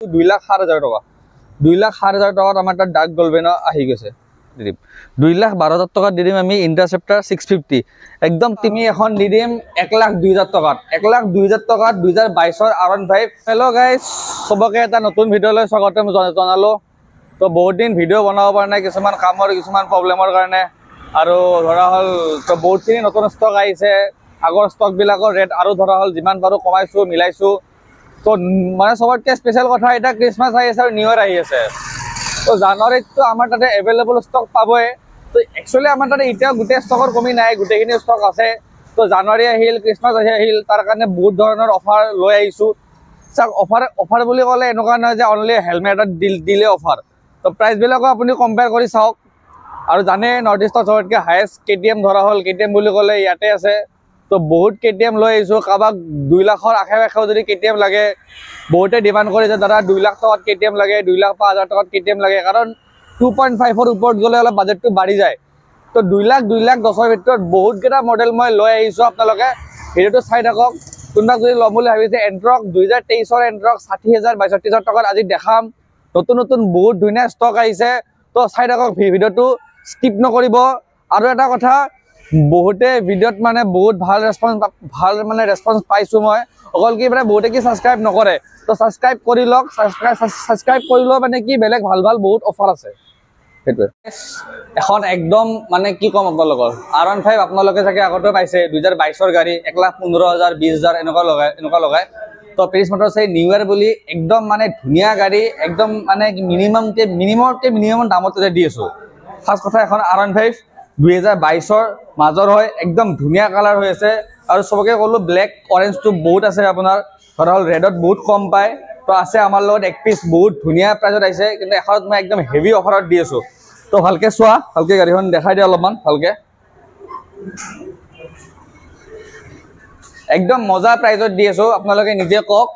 2,07,000 টাকা 2,07,000 টাকাত আমাৰ তাত ডাক গলবেন আহি গৈছে 2,12,000 টাকা দি দিম আমি ইন্টাৰসেপ্টাৰ 650 একদম তুমি এখন দি দিম 1,02,000 টাকাত 1,02,000 টাকাত 2022 R15 হেল্ল' গাইস সবকে এটা নতুন ভিডিঅ'লৈ স্বাগতম জনালো তো বহুত দিন ভিডিঅ' বনাব পৰা নাই কিছুমান কামৰ কিছুমান প্ৰবলেমৰ কাৰণে আৰু ধৰা হল তো বহুতখিনি নতুন ষ্টক আহিছে আগৰ ষ্টক বিলাকৰ ৰেট আৰু ধৰা হল যিমান পাৰো কমাইছো মিলাইছো তো মানে সবতকে স্পেশাল কথা এটা ক্ৰিসমাস আহি আছে আৰু নিউ ইয়াৰ আহি আছে তো জানুৱাৰীত তো আমাৰ তাতে এভেইলেবল ষ্টক পাবই তো একচুয়ালি আমাৰ তাতে এতিয়া গোটেই ষ্টকৰ কমি নাই গোটেইখিনি ষ্টক আছে তো জানুৱাৰী আহিল ক্ৰিসমাস আহিল তাৰ কাৰণে বহুত ধৰণৰ অফাৰ লৈ আহিছো চাক অফাৰ বুলি ক'লে এনেকুৱা নহয় যে অনলি হেলমেট দিলে অফাৰ তো প্ৰাইস বিলাকো আপুনি কম্পেয়াৰ কৰি চাওক আৰু জানে নৰ্থ ইষ্টৰ সবতকে হাইয়েষ্ট কেটিএম ধৰা হল কেটিএম বুলি ক'লে ইয়াতে আছে তো বহুত কেটিএম লৈ আহিছো কাবাক 2 লাখৰ আশে-পাশে যদি কেটিএম লাগে বহুতে ডিমান্ড কৰিছে দাদা 2 লাখ টকাত কেটিএম লাগে 2,05,000 টকাত কেটিএম লাগে কাৰণ 2.5 ৰ ওপৰত গলে অলপ বাজেটটো বাঢ়ি যায় তো 2 লাখ 10ৰ ভিতৰত বহুত কেটা মডেল মই লৈ আহিছো আপোনালোকে ভিডিওটো চাই থাকক কোনবা যদি লম বুলি ভাবিছে এন্ট্ৰক 2023 ৰ এন্ট্ৰক 60,000 62,000 টকাত আজি দেখাম নতুন বহুত ধুনীয়া ষ্টক আহিছে তো চাই থাকক ভিডিওটো স্কিপ নকৰিব আৰু এটা কথা বহুতে ভিডিওত মানে বহুত ভাল ৰেসপন্স পাইছো মই অকল কি মানে বহুতে কি সাবস্ক্ৰাইব নকৰে তো সাবস্ক্ৰাইব কৰি লওক সাবস্ক্ৰাইব কৰিলো মানে কি বেলেগ ভাল বহুত অফাৰ আছে হেতুৱে এখন একদম মানে কি কম আপোনালোকৰ R15 আপোনালোকে চাগে আগতে পাইছে 2022 ৰ গাড়ী 1,15,000 20,000 এনেকুৱা লগাই তো পেৰিছ মটৰ চাই নিউ ইয়াৰ বুলি একদম মানে ধুনীয়া গাড়ী একদম মানে মিনিমাম দামত দি আছো ফাৰ্স্ট কথা এখন R15 2022 ৰ মাজৰ হয় একদম ধুনীয়া কালাৰ হৈ আছে আৰু সবকে কলো ব্ল্যাক অৰেঞ্জ তো বহুত আছে আপোনাৰ ধৰা হল ৰেডত বহুত কম পায় তো আছে আমাৰ লগত এক পিস বহুত ধুনীয়া প্ৰাইজত আহিছে কিন্তু এখনত মই একদম হেভি অফাৰত দি আছো তো ভালকে চোৱা ভালকে গাড়ীখন দেখাই দিয়া অলপমান ভালকে একদম মজা প্ৰাইজত দি আছো আপোনালোকে নিজে কক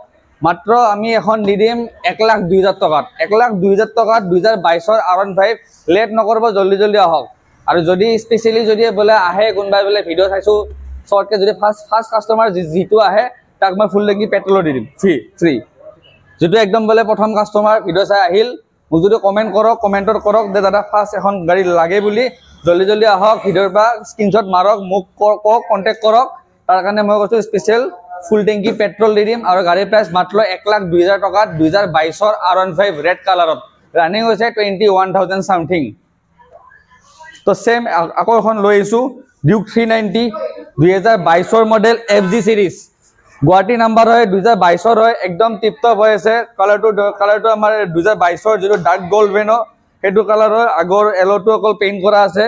মাত্ৰ আমি এখন দি দিম 1,02,000 টাকাত 1,02,000 টাকাত 2022 ৰ R15 লেট নকৰিব জলদি আহক আৰু যদি স্পেশালি যদি বলে আহে কোনবাই বলে ভিডিও চাইছো শর্টকে যদি ফার্স্ট কাস্টমার জিতু আহে তাক মই ফুল টেঙ্কি পেট্রোল দি দিম ফ্রি যেটো একদম বলে প্ৰথম কাস্টমাৰ ভিডিও চাই আহিল মোক যদি কমেন্ট কৰক কমেন্টত কৰক যে দাদা ফাৰ্স্ট এখন গাড়ী লাগে বুলি জলদি আহক ভিডিওৰ পৰা স্ক্ৰিনশ্বট মাৰক মোক কক কন্টাক্ট কৰক তাৰ কাৰণে মই কৈছো স্পেশাল ফুল টেঙ্কি পেট্ৰোল দি দিম আৰু গাড়ীৰ প্ৰাইস মাত্ৰ 1,02,000 টকাত 2022 ৰ R15 ৰেড কালাৰত ৰানিং হৈছে 21,000 সামথিং তো সেম আকৌ এখন লৈ আইছো ডিউক 390 2022 ৰ মডেল FG সিৰিজ গুৱাহাটী নাম্বাৰ হয় 2022 ৰ হয় একদম টিপটপ হৈ আছে কালাৰটো আমাৰ 2022 ৰ যেটো ডাৰ্ক গোল্ড ভেনো হেতু কালাৰ হয় আগৰ এলোটো অকল পেইন্ট কৰা আছে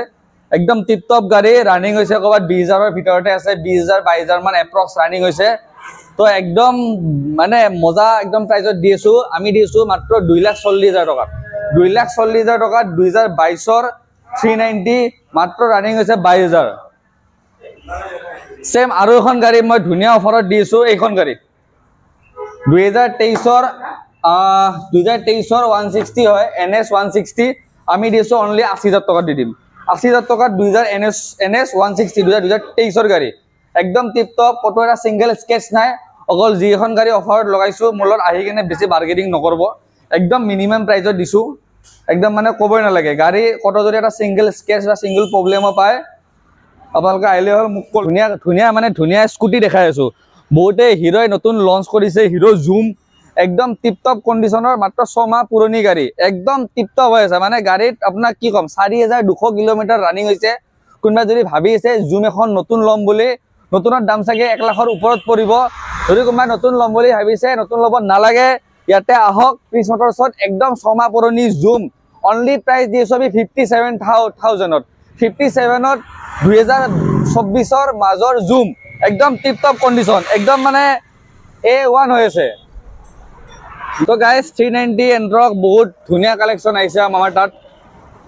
একদম টিপটপ গাড়ী ৰানিং হৈছে কবাত 20,000 ৰ ভিতৰতে আছে 20,000 22,000 মান এপ্ৰক্স ৰানিং হৈছে তো একদম মানে মজা একদম প্ৰাইজত দি আছো আমি দিছো মাত্ৰ 2,40,000 টকা 2,40,000 টকা 2022 ৰ 390 মাত্ৰ ৰানিং হৈছে 22,000 সেম আৰু এখন গাড়ী মই ধুনীয়া অফাৰত দিছো এইখন গাড়ী 2023 ৰ 160 হয় NS 160 আমি দিছো অনলি 80,000 টকা দি দিম 80,000 টকা 2000 NS 160 2023 ৰ গাড়ী একদম টিপটপ কত এটা সিঙ্গেল স্কেচ নাই অকল যি এখন গাড়ী অফাৰত লগাইছো মূলত আহি কিনে বেছি বাৰ্গেনিং নকৰব একদম মিনিমাম প্ৰাইজত দিছো একদম মানে কবই নালাগে গাড়ী কত যদি এটা সিঙ্গেল স্কেচ বা সিঙ্গেল প্ৰবলেম পায় আপোনালোকে আইলে হল মোক ধুনীয়া স্কুটি দেখাই আছো বহুতে হিৰোই নতুন লঞ্চ কৰিছে হিৰো জুম একদম টিপটপ কন্ডিশনৰ মাত্ৰ 6 মাহ পুৰণি গাড়ী একদম টিপটপ হৈ আছে মানে গাড়ীত আপোনাক কি কম 4,200 কিলোমিটাৰ ৰানিং হৈছে কোনবা যদি ভাবি আছে জুম এখন নতুন লম বুলি নতুনৰ দাম চাগে 1 লাখৰ ওপৰত পৰিব যদি কোনবা নতুন লম বুলি ভাবিছে নতুন লব নালাগে ইয়াতে আহক ক্ৰিস মটৰছত একদম 6 মাহ পুৰণি জুম অনলি প্ৰাইস দিছো আমি 57,000 ত 57 ত 2024 ৰ মাজৰ জুম একদম টিপটপ কন্ডিশন একদম মানে A1 হৈ আছে তো গাইস 390 এন্ট্ৰক বহুত ধুনীয়া কালেকশন আহিছে আমাৰ তাত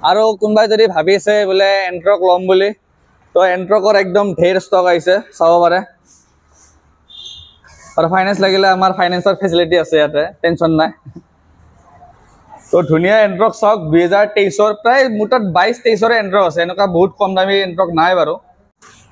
আৰু কোনবাই যদি ভাবিছে বলে এন্ট্ৰক লম বুলি তো এন্ট্ৰকৰ একদম ঢেৰ ষ্টক আহিছে চাব পাৰে আৰু ফাইনান্স লাগিলে আমাৰ ফাইনান্সৰ ফেসিলিটি আছে ইয়াতে টেনশন নাই তো ধুনীয়া এন্ট্ৰক সক 2023 ৰ প্ৰায় মুটত 22-23 ৰ এন্ট্ৰক আছে এনেকা বহুত কম দামী এন্ট্ৰক নাই বাৰু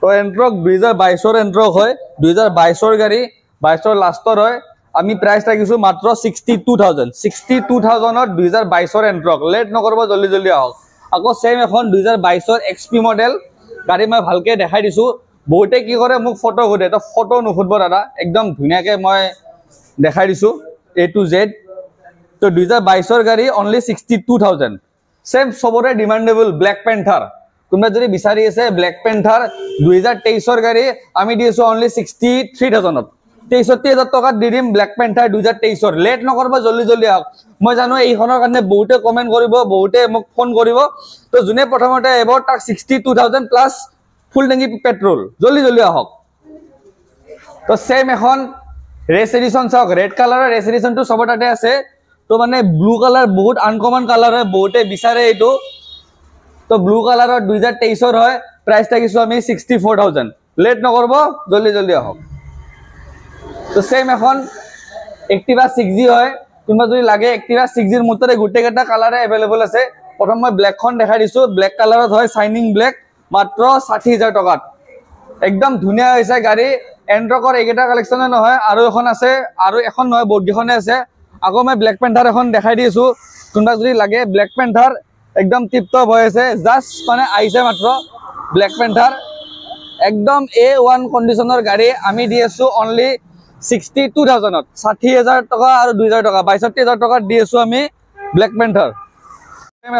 তো এন্ট্ৰক 2022 ৰ এন্ট্ৰক হয় 2022 ৰ গাড়ী 22 ৰ লাষ্টৰ হয় আমি প্ৰাইচ ৰাখিছো মাত্ৰ 62000 62000ত 2022ৰ এন্ট্ৰক লেট নকৰব জলদি জলদি আহক আকৌ সেম এখন 2022ৰ XP মডেল গাড়ী মই ভালকে দেখাই দিছো বহুতে কি কৰে মোক ফটো খুদে তো ফটো নুখুদব দাদা একদম ধুনিয়াকে মই দেখাই দিছো A to Z তো 2022ৰ গাড়ী অনলি 62000 সেম সবৰে ডিমান্ডেবল ব্ল্যাক পেন্থাৰ তোমৰা যদি বিচাৰি আছে ব্ল্যাক পেন্থাৰ 2023ৰ গাড়ী আমি দিছো অনলি 63000ত 63000 টকা দি দিম ব্ল্যাক পেন্থাৰ 2023ৰ লেট নকৰব জলদি জলদি আহক মই জানো এইখনৰ কাৰণে বহুতে কমেন্ট কৰিব বহুতে মোক ফোন কৰিব তো জুনে প্ৰথমতে এবাৰ তাক 62000 প্লাস ফুল টেঙ্কি পেট্রোল জলদি জলদি আহক তো সেম এখন রেস এডিশন চাওক রেড কালাৰৰ ৰেস এডিশনটো সবৰ তাতে আছে তো মানে ব্লু কালাৰ বহুত আনকমন কালাৰ হয় বহুতে বিচাৰে এইটো তো ব্লু কালাৰৰ 2023ৰ হয় প্ৰাইস থাকিছো আমি 64000 লেট নকৰব জলদি জলদি আহক তো সেম এখন Activa 6G হয় তোমৰা যদি লাগে Activa 6G ৰ মতৰে গুটেকেটা কালাৰে अवेलेबल আছে প্ৰথম মই ব্ল্যাক খন দেখাই দিছো ব্ল্যাক কালাৰত হয় শাইনিং ব্ল্যাক মাত্ৰ 60000 টকাত একদম ধুনিয়া হৈছে গাড়ী এন্ট্ৰকৰ এইকেটা কালেকচনে নহয় আৰু এখন আছে আৰু এখন নহয় বহুত গিখনে আছে আকৌ মই ব্ল্যাক পেন্থাৰ এখন দেখাই দিছো তোমৰা যদি লাগে ব্ল্যাক পেন্থাৰ একদম টিপটপ হৈ আছে জাস্ট মানে আইছে মাত্ৰ ব্ল্যাক পেন্থাৰ একদম A1 কন্ডিশনৰ গাড়ী আমি দি আছো অনলি 62000ত 60000 টকা আৰু 2000 টকা 62000 টকা দি আছো আমি ব্ল্যাক পেন্থাৰ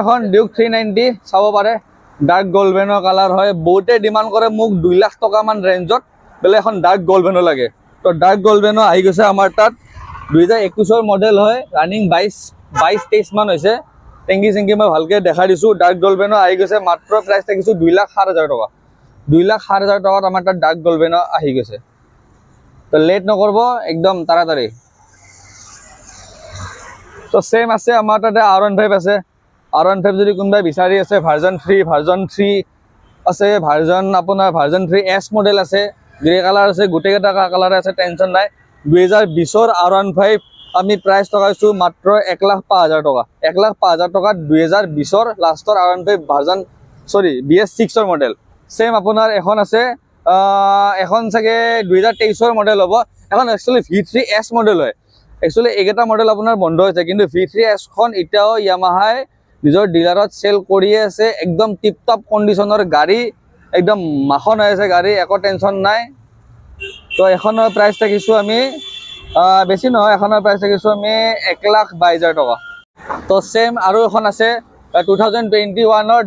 এখন ডিউক 390 চাব পাৰে ডাৰ্ক গোল্ডেনৰ কালাৰ হয় বহুতে ডিমান্ড কৰে মোক 2 লাখ টকা মান ৰেঞ্জত বেলে এখন ডাৰ্ক গোল্ডেনৰ লাগে তো ডাৰ্ক গোল্ডেনৰ আহি গৈছে আমাৰ তাত 2021ৰ মডেল হয় ৰানিং 22-23 মান হৈছে টেঙ্গি সিঙ্গি মই ভালকে দেখাই দিছো ডার্ক গোল্ডেনৰ আহি গৈছে মাত্ৰ প্ৰাইস থাকিছো 2,60,000 টকা 2,60,000 টকাত আমাৰ তাত ডাৰ্ক গোল্ডেনৰ আহি গৈছে তো লেট নকৰব একদম তাড়াতাড়ি তো সেম আছে আমাৰ তাতে R15 আছে R15 যদি কোনবাই বিচাৰি আছে ভাৰ্জন 3 আছে ভাৰ্জন আপোনাৰ ভাৰ্জন 3S মডেল আছে গ্ৰে কালাৰ আছে গুটেকেটা কালাৰ আছে টেনশন নাই 2020ৰ R15 আমি প্ৰাইস টকাইছো মাত্ৰ 1,05,000 টকা 1,05,000 টকাত 2020ৰ লাষ্টৰ R15 ভাৰ্জন সৰি BS6ৰ মডেল সেম আপোনাৰ এখন আছে এখন সাগে 2023ৰ মডেল হ'ব এখন একচুয়ালি V3S মডেল হয় একচুয়ালি এইকেটা মডেল আপোনাৰ বন্ধ হৈছে কিন্তু V3S খন এটাও Yamaha নিজৰ ডিলাৰত সেল কৰি আছে একদম টিপটপ কন্ডিশনৰ গাড়ী একদম মাখন হৈ আছে গাড়ী একো টেনশন নাই তো এখনৰ প্ৰাইস থাকিছো আমি বেছি নহয় এখনৰ প্ৰাইস থাকিছো আমি 1,22,000 টকা তো সেম আৰু এখন আছে 2021ৰ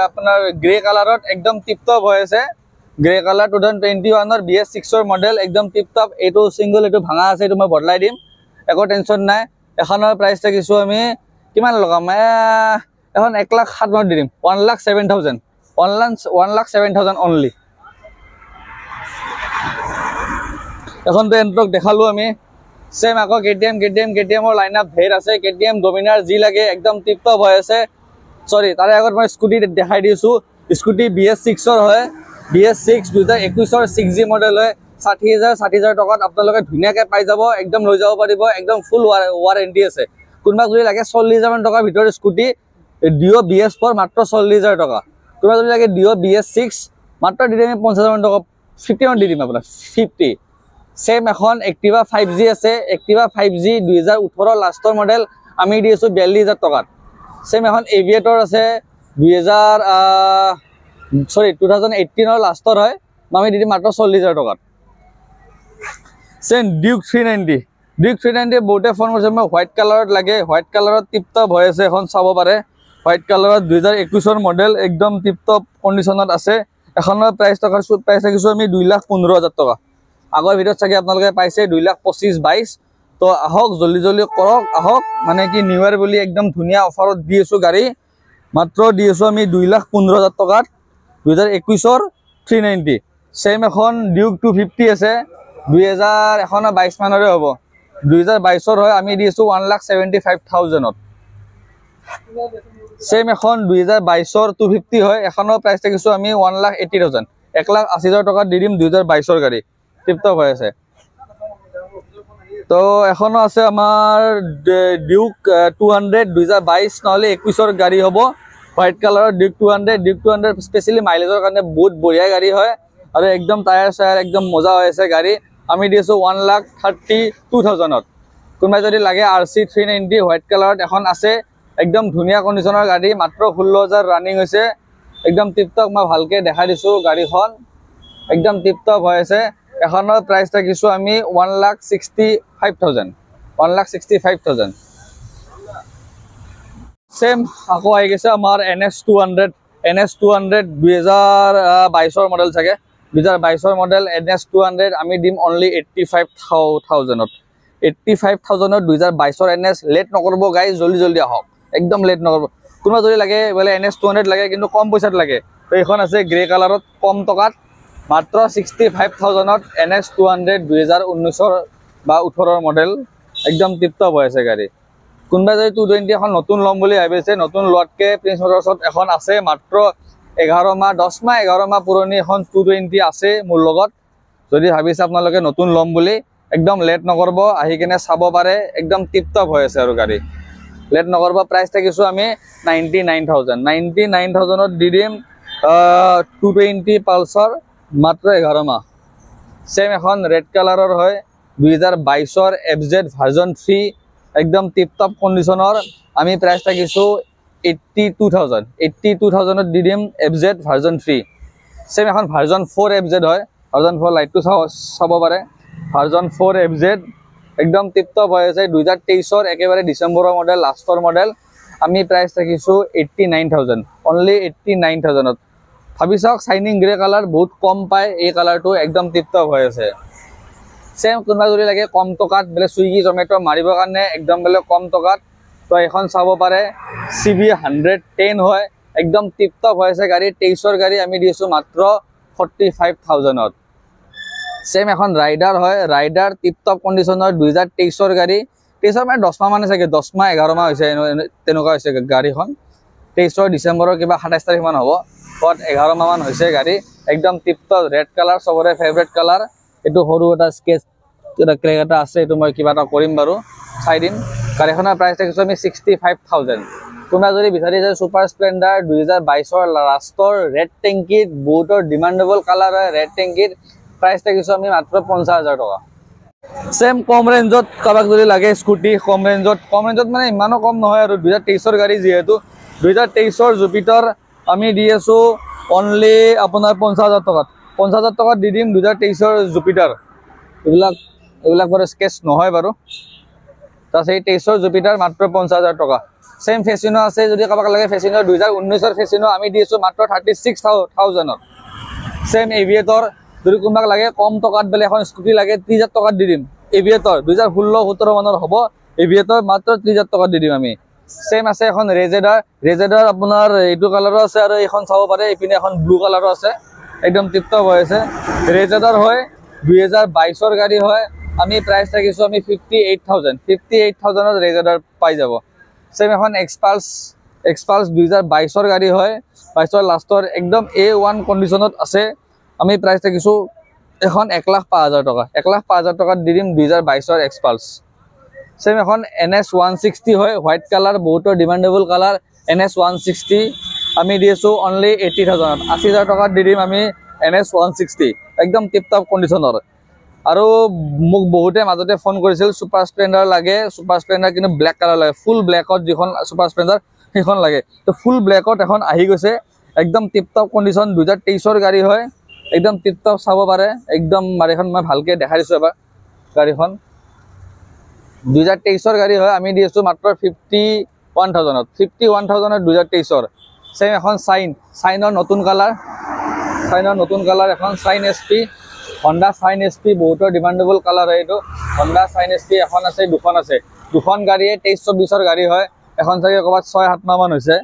আপোনাৰ গ্ৰে কালাৰত একদম টিপটপ হৈ আছে গ্ৰে কালাৰ 2021ৰ BS6ৰ মডেল একদম টিপটপ এটো সিঙ্গল এটো ভাঙা আছে এটো মই বদলাই দিম একো টেনশন নাই এখনৰ প্ৰাইস থাকিছো আমি কিমান লগাম এখন 1,07,000 দি দিম 1,07,000 1,07,000 অনলি এখন তো এন্ট্ৰক দেখালো আমি সেম আকৌ KTMৰ লাইনআপ ধেৰ আছে KTM ডমিনাৰ জি লাগে একদম টিপটপ হৈ আছে সৰি তাৰে আগত মই স্কুটি দেখাই দিছো স্কুটি BS6ৰ হয় BS6 2021ৰ 6G মডেল হয় 60,000 টকাত আপোনালোকে ধুনিয়াকে পাই যাব একদম লৈ যাব পাৰিব একদম ফুল ওয়াৰেন্টি আছে কোনবা যদি লাগে 40,000 টকাৰ ভিতৰত স্কুটি ডিও BS4 মাত্ৰ 40,000 টকা কোনবা যদি লাগে ডিও BS6 মাত্ৰ দি দিম 50,000 টকা 50 মান দি দিম আপোনাক 50 সেম এখন Activa 5G আছে Activa 5G 2018ৰ লাষ্টৰ মডেল আমি দিছো 42,000 টকাত সেম এখন এভিয়েটৰ আছে 2018ৰ লাষ্টৰ হয় আমি দি দিম মাত্ৰ 40,000 টকাত সেম ডিউক 390 বহুতে ফোন কৰিছে মই হোৱাইট কালাৰত লাগে হোৱাইট কালাৰত টিপটপ হৈ আছে এখন চাব পাৰে হোৱাইট কালাৰত 2021ৰ মডেল একদম টিপটপ কন্ডিশনত আছে এখনৰ প্ৰাইস থাকিছো আমি 2,15,000 টকা আগৰ ভিডিওত চাগে আপোনালোকে পাইছে 2,25,22 তো আহক জলদি জলদি কৰক আহক মানে কি নিউ ইয়াৰ বুলি একদম ধুনিয়া অফাৰত দি আছো গাড়ী মাত্ৰ দি আছো আমি 2,15,000 টকাত 2021ৰ 390 সেম এখন ডিউক 250 আছে 2022 মানৰে হ'ব 2022ৰ হয় আমি দিছো 1,75,000ত সেম এখন 2022ৰ 250 হয় এখনৰ প্ৰাইস থাকিছো আমি 1,80,000 1,80,000 টকা দি দিম 2022ৰ গাড়ী টিপটপ হৈ আছে তো এখনো আছে আমাৰ ডিউক 200 2022 নহলে 21ৰ গাড়ী হ'ব হোৱাইট কালাৰৰ ডিউক 200 স্পেশালি মাইলেজৰ কাৰণে বহুত বঢ়িয়া গাড়ী হয় আৰু একদম টায়াৰ একদম মজা হৈ আছে গাড়ী আমি দিছো 1,32,000ত কোনোবাই যদি লাগে RC 390 হোৱাইট কালাৰত এখন আছে একদম ধুনীয়া কণ্ডিশ্যনৰ গাড়ী মাত্ৰ 16,000 ৰানিং হৈছে একদম টিপটপ মই ভালকে দেখাই দিছো গাড়ীখন একদম টিপটপ হৈ আছে এখনৰ প্ৰাইস ৰাখিছো আমি 1,65,000 1,65,000 সেম আকৌ আহি গৈছে আমাৰ NS200 2022 মডেল থাকে 2022 মডেল NS200 আমি দিম অনলি 85,000 ত 85,000 2022 NS লেট নকৰব গাইজ জলদি আহক একদম লেট নকৰব কোনোবা যদি লাগে বলে NS200 লাগে কিন্তু কম পইচাত লাগে তো এখন আছে গ্ৰে কালাৰত কম টকাত মাত্ৰ 65,000 ত NS200 2019 বা 18 মডেল একদম টিপটপ হৈ আছে গাড়ী কোনবা যদি 220 এখন নতুন লম বুলি ভাবিছে নতুন লটকে প্ৰিন্স মটৰছত এখন আছে মাত্ৰ 11 মাহ 10 মাহ 11 মাহ পুৰণি এখন 220 আছে মোৰ লগত যদি ভাবিছে আপোনালোকে নতুন লম বুলি একদম লেট নকৰব আহি কেনে চাব পাৰে একদম টিপটপ হৈ আছে আৰু গাড়ী লেট নকৰব প্ৰাইস থাকিছো আমি 99,000 ত দি দিম 220 পালসাৰ মাত্ৰ 11 মাহ সেম এখন ৰেড কালাৰৰ হয় 2022 FZ ভাৰ্জন 3 একদম টিপটপ কণ্ডিশনৰ আমি প্ৰাইস থাকিছো 82,000 ত দি দিম FZ ভাৰ্জন 3 সেম এখন ভাৰ্জন 4 FZ হয় ভাৰ্জন 4 লাইটটো চাব পাৰে ভাৰ্জন 4 FZ একদম টিপটপ হৈ আছে 2023 একেবাৰে ডিসেম্বৰৰ মডেল লাষ্টৰ মডেল আমি প্ৰাইস ৰাখিছো 89,000 অনলি 89,000 ত ভাবি চাওক শাইনিং গ্ৰে কালাৰ বহুত কম পায় এই কালাৰটো একদম টিপটপ হৈ আছে সেম কোনবা যদি লাগে কম টকাত বলে সুইগি জমেটো মাৰিবৰ কাৰণে একদম বলে কম টকাত তো এখন চাব পাৰে CB 110 হয় একদম টিপটপ হৈ আছে গাড়ী 23 গাড়ী আমি দিছো মাত্ৰ 45,000 ত সেম এখন ৰাইডাৰ হয় ৰাইডাৰ টিপটপ কন্ডিশনৰ 2023 গাড়ী 23 মানে 10 মাহ মানে চাগে 10 মাহ 11 মাহ হৈছে তেনেকুৱা হৈছে গাড়ীখন 23 ডিসেম্বৰৰ কিবা 27 তাৰিখ মান হ'ব পট 11 মাহ মান হৈছে গাড়ী একদম টিপটপ ৰেড কালাৰ সবৰে ফেভাৰিট কালাৰ এটো সৰু এটা স্কেচ ক্ৰেক এটা আছে এটো মই কিবা এটা কৰিম বাৰু চাই দিম গাড়ীখনৰ প্ৰাইস ৰাখিছো আমি 65,000 কোনা যদি বিচাৰি যায় সুপাৰ স্প্লেন্ডাৰ 2022 লাষ্টৰ ৰেড টেংকিত বহুতৰ ডিমান্ডেবল কালাৰ হয় ৰেড টেংকিত प्राइस থাকিছো আমি মাত্ৰ 50,000 টকা সেম কম ৰেঞ্জত কাবাক যদি লাগে স্কুটি কম ৰেঞ্জত মানে ইমানো কম নহয় আৰু 2023 গাড়ী যেহেতু 2023 জুপিটাৰ আমি দি আছো অনলি আপোনাৰ 50,000 টকাত 50,000 টকাত দি দিম 2023 জুপিটাৰ এইবিলাক বাৰু স্কেচ নহয় বাৰু তা সেই 23 জুপিটাৰ মাত্ৰ 50,000 টকা সেম ফেচিনো আছে যদি কাবাক লাগে ফেচিনো 2019 ফেচিনো আমি দি আছো মাত্ৰ 36,000 ত সেম এভিয়েটৰ যদি কোনবাক লাগে কম টকাত বেলে এখন স্কুটি লাগে 30,000 টকাত দি দিম এভিয়েটৰ 2016-17 মানৰ হ'ব এভিয়েটৰ মাত্ৰ 30,000 টকাত দি দিম আমি সেম আছে এখন ৰেজেডাৰ আপোনাৰ এইটো কালাৰৰ আছে আৰু এখন চাব পাৰে ইপিনে এখন ব্লু কালাৰৰ আছে একদম টিপটপ হৈ আছে ৰেজেডাৰ হয় 2022 গাড়ী হয় আমি প্ৰাইস ৰাখিছো আমি 58,000 ত ৰেজেডাৰ পাই যাব সেম এখন এক্সপালস 2022 গাড়ী হয় 22 লাষ্টৰ একদম A1 কন্ডিশনত আছে আমি প্ৰাইস ৰাখিছো এখন 1,05,000 টকা 1,05,000 টকাত দি দিম 2022 এক্সপালস সেম এখন NS160 হয় হোয়াইট কালার বহুতৰ ডিমান্ডেবল কালার NS160 আমি দিছো অনলি 80,000 80,000 টকাত দি দিম আমি NS160 একদম টিপটপ কন্ডিশনৰ আৰু মোক বহুতে মাজতে ফোন কৰিছিল সুপাৰ স্প্লেন্ডাৰ লাগে সুপাৰ স্প্লেন্ডাৰ কিন্তু ব্ল্যাক কালাৰ লাগে ফুল ব্ল্যাকত যিখন সুপাৰ স্প্লেন্ডাৰ সেইখন লাগে তো ফুল ব্ল্যাকত এখন আহি গৈছে একদম টিপটপ কন্ডিশন 2023 গাড়ী হয় একদম টিপটপ চাব পাৰে একদম গাড়ীখন মই ভালকে দেখাই দিছো এবাৰ গাড়ীখন 2023 গাড়ী হয় আমি দিছো মাত্ৰ 51,000 2023 সেম এখন সাইনৰ নতুন কালাৰ এখন Shine SP Honda Shine SP বহুতৰ ডিমান্ডেবল কালাৰ হয় এটো Honda Shine SP এখন আছে দুখন গাড়ীয়ে 23-24 গাড়ী হয় এখন চাগে কবাত 6-7 মাহ মান হৈছে